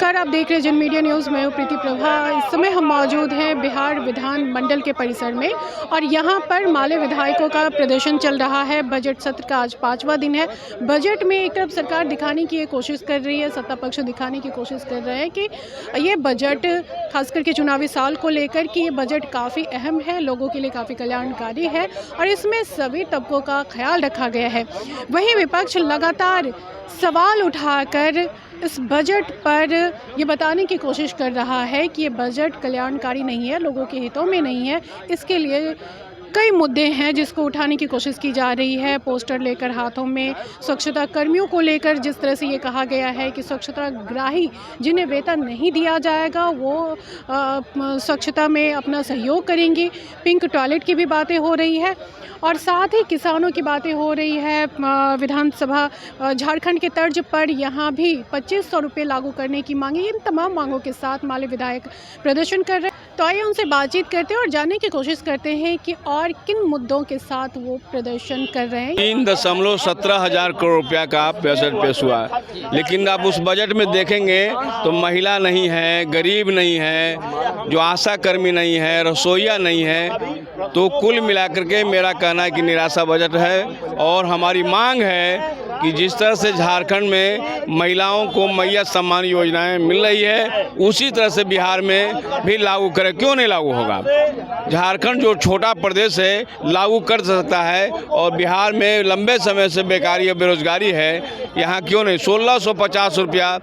नमस्कार, आप देख रहे हैं जन मीडिया न्यूज़। मैं हूं प्रीति प्रभा। इस समय हम मौजूद हैं बिहार विधान मंडल के परिसर में और यहां पर माले विधायकों का प्रदर्शन चल रहा है। बजट सत्र का आज 5वां दिन है। बजट में एक तरफ सरकार दिखाने की कोशिश कर रही है, सत्ता पक्ष दिखाने की कोशिश कर रहे हैं कि ये बजट खास करके चुनावी साल को लेकर कि ये बजट काफ़ी अहम है, लोगों के लिए काफ़ी कल्याणकारी है और इसमें सभी तबकों का ख्याल रखा गया है। वहीं विपक्ष लगातार सवाल उठाकर इस बजट पर ये बताने की कोशिश कर रहा है कि ये बजट कल्याणकारी नहीं है, लोगों के हितों में नहीं है। इसके लिए कई मुद्दे हैं जिसको उठाने की कोशिश की जा रही है। पोस्टर लेकर हाथों में, स्वच्छता कर्मियों को लेकर जिस तरह से ये कहा गया है कि स्वच्छताग्राही जिन्हें वेतन नहीं दिया जाएगा वो स्वच्छता में अपना सहयोग करेंगे। पिंक टॉयलेट की भी बातें हो रही है और साथ ही किसानों की बातें हो रही है। विधानसभा झारखंड के तर्ज पर यहाँ भी 2500 रुपये लागू करने की मांग। इन तमाम मांगों के साथ माले विधायक प्रदर्शन कर रहे हैं। तो आइए उनसे बातचीत करते हैं और जानने की कोशिश करते हैं कि और किन मुद्दों के साथ वो प्रदर्शन कर रहे हैं। 3.17 हजार करोड़ रुपया का बजट पेश हुआ है, लेकिन आप उस बजट में देखेंगे तो महिला नहीं है, गरीब नहीं है, जो आशा कर्मी नहीं है, रसोईया नहीं है। तो कुल मिलाकर के मेरा कहना है कि निराशा बजट है और हमारी मांग है कि जिस तरह से झारखंड में महिलाओं को मैया सम्मान योजनाएं मिल रही है उसी तरह से बिहार में भी लागू करें। क्यों नहीं लागू होगा? झारखंड जो छोटा प्रदेश है लागू कर सकता है और बिहार में लंबे समय से बेकारी और बेरोजगारी है, यहाँ क्यों नहीं? 1650 रुपया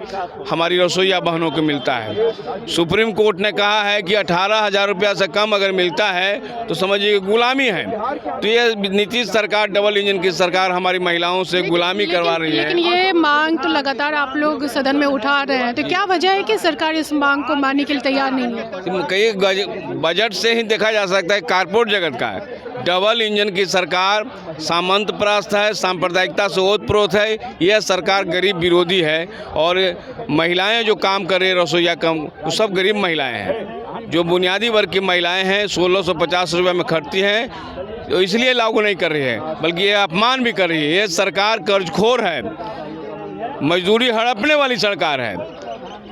हमारी रसोईया बहनों को मिलता है। सुप्रीम कोर्ट ने कहा है कि 18,000 रुपया से कम अगर मिलता है तो समझिए गुलामी है। तो ये नीतीश सरकार, डबल इंजन की सरकार हमारी महिलाओं से गुलामी करवा रही है। लेकिन ये मांग तो लगातार आप लोग सदन में उठा रहे हैं, तो क्या वजह है कि सरकार इस मांग को मानने के लिए तैयार नहीं है? कई बजट से ही देखा जा सकता है कारपोरेट जगत का है। डबल इंजन की सरकार सामंत प्रस्त है, सांप्रदायिकता से ओतप्रोत है। यह सरकार गरीब विरोधी है और महिलाएं जो काम कर रही है रसोईया कम, वो सब गरीब महिलाएं हैं। जो बुनियादी वर्ग की महिलाएं हैं 1650 रुपये में खटती हैं, तो इसलिए लागू नहीं कर रही है, बल्कि ये अपमान भी कर रही है। ये सरकार कर्जखोर है, मजदूरी हड़पने वाली सरकार है।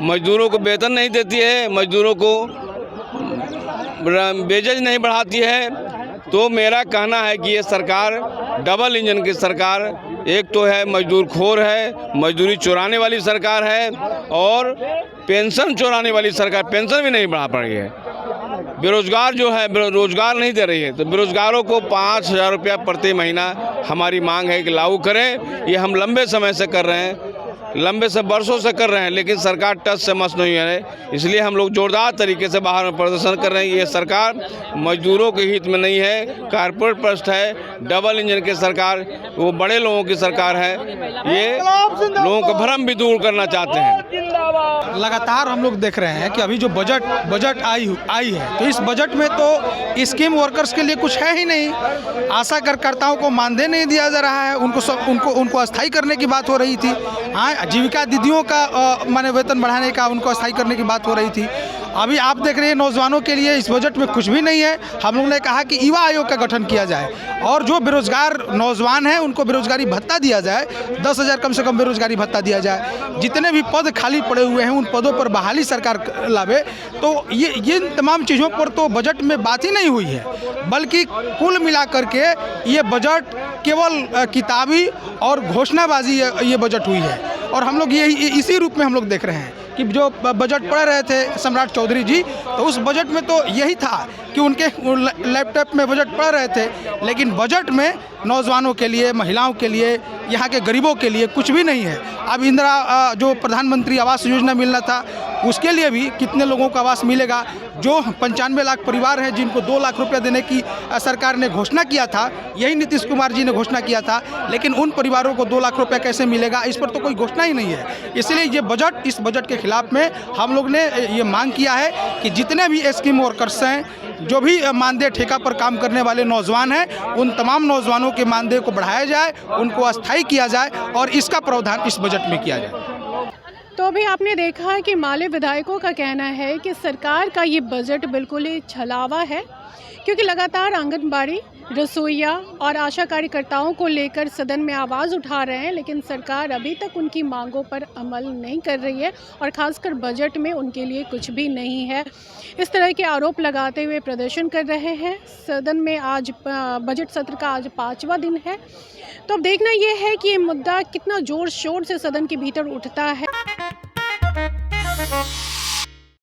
मजदूरों को वेतन नहीं देती है, मजदूरों को वेजेज नहीं बढ़ाती है। तो मेरा कहना है कि ये सरकार डबल इंजन की सरकार एक तो है मजदूर खोर है, मजदूरी चुराने वाली सरकार है और पेंशन चुराने वाली सरकार, पेंशन भी नहीं बढ़ा पा रही है। बेरोजगार जो है रोजगार नहीं दे रही है, तो बेरोजगारों को 5,000 रुपया प्रति महीना हमारी मांग है कि लागू करें। ये हम लंबे समय से कर रहे हैं, लंबे से वर्षों से कर रहे हैं, लेकिन सरकार टच से मस नहीं है। इसलिए हम लोग जोरदार तरीके से बाहर में प्रदर्शन कर रहे हैं। ये सरकार मजदूरों के हित में नहीं है, कारपोरेट प्रस्त है, डबल इंजन की सरकार, वो बड़े लोगों की सरकार है। ये लोगों का भ्रम भी दूर करना चाहते हैं। लगातार हम लोग देख रहे हैं कि अभी जो बजट आई है, तो इस बजट में तो स्कीम वर्कर्स के लिए कुछ है ही नहीं। आशा कार्यकर्ताओं को मानदेय नहीं दिया जा रहा है, उनको अस्थायी करने की बात हो रही थी। हाँ, जीविका दीदियों का माने वेतन बढ़ाने का, उनको अस्थायी करने की बात हो रही थी। अभी आप देख रहे हैं नौजवानों के लिए इस बजट में कुछ भी नहीं है। हम लोगों ने कहा कि युवा आयोग का गठन किया जाए और जो बेरोजगार नौजवान हैं उनको बेरोजगारी भत्ता दिया जाए, 10,000 कम से कम बेरोजगारी भत्ता दिया जाए। जितने भी पद खाली पड़े हुए हैं उन पदों पर बहाली सरकार लावे। तो ये तमाम चीज़ों पर तो बजट में बात ही नहीं हुई है, बल्कि कुल मिलाकर के ये बजट केवल किताबी और घोषणाबाजी ये बजट हुई है। और हम लोग इसी रूप में हम लोग देख रहे हैं कि जो बजट पढ़ रहे थे सम्राट चौधरी जी, तो उस बजट में तो यही था कि उनके लैपटॉप में बजट पढ़ रहे थे, लेकिन बजट में नौजवानों के लिए, महिलाओं के लिए, यहाँ के गरीबों के लिए कुछ भी नहीं है। अब इंदिरा जो प्रधानमंत्री आवास योजना मिलना था उसके लिए भी कितने लोगों को आवास मिलेगा? जो 95 लाख परिवार हैं जिनको 2 लाख रुपया देने की सरकार ने घोषणा किया था, यही नीतीश कुमार जी ने घोषणा किया था, लेकिन उन परिवारों को 2 लाख रुपया कैसे मिलेगा, इस पर तो कोई घोषणा ही नहीं है। इसलिए इस बजट के खिलाफ में हम लोग ने ये मांग किया है कि जितने भी स्कीम वर्कर्स हैं, जो भी मानदेय ठेका पर काम करने वाले नौजवान हैं, उन तमाम नौजवानों के मानदेय को बढ़ाया जाए, उनको अस्थायी किया जाए और इसका प्रावधान इस बजट में किया जाए। तो अभी आपने देखा कि माले विधायकों का कहना है कि सरकार का ये बजट बिल्कुल ही छलावा है, क्योंकि लगातार आंगनबाड़ी रसोइया और आशा कार्यकर्ताओं को लेकर सदन में आवाज़ उठा रहे हैं, लेकिन सरकार अभी तक उनकी मांगों पर अमल नहीं कर रही है और ख़ासकर बजट में उनके लिए कुछ भी नहीं है। इस तरह के आरोप लगाते हुए प्रदर्शन कर रहे हैं। सदन में आज बजट सत्र का आज 5वां दिन है, तो अब देखना ये है कि ये मुद्दा कितना ज़ोर शोर से सदन के भीतर उठता है।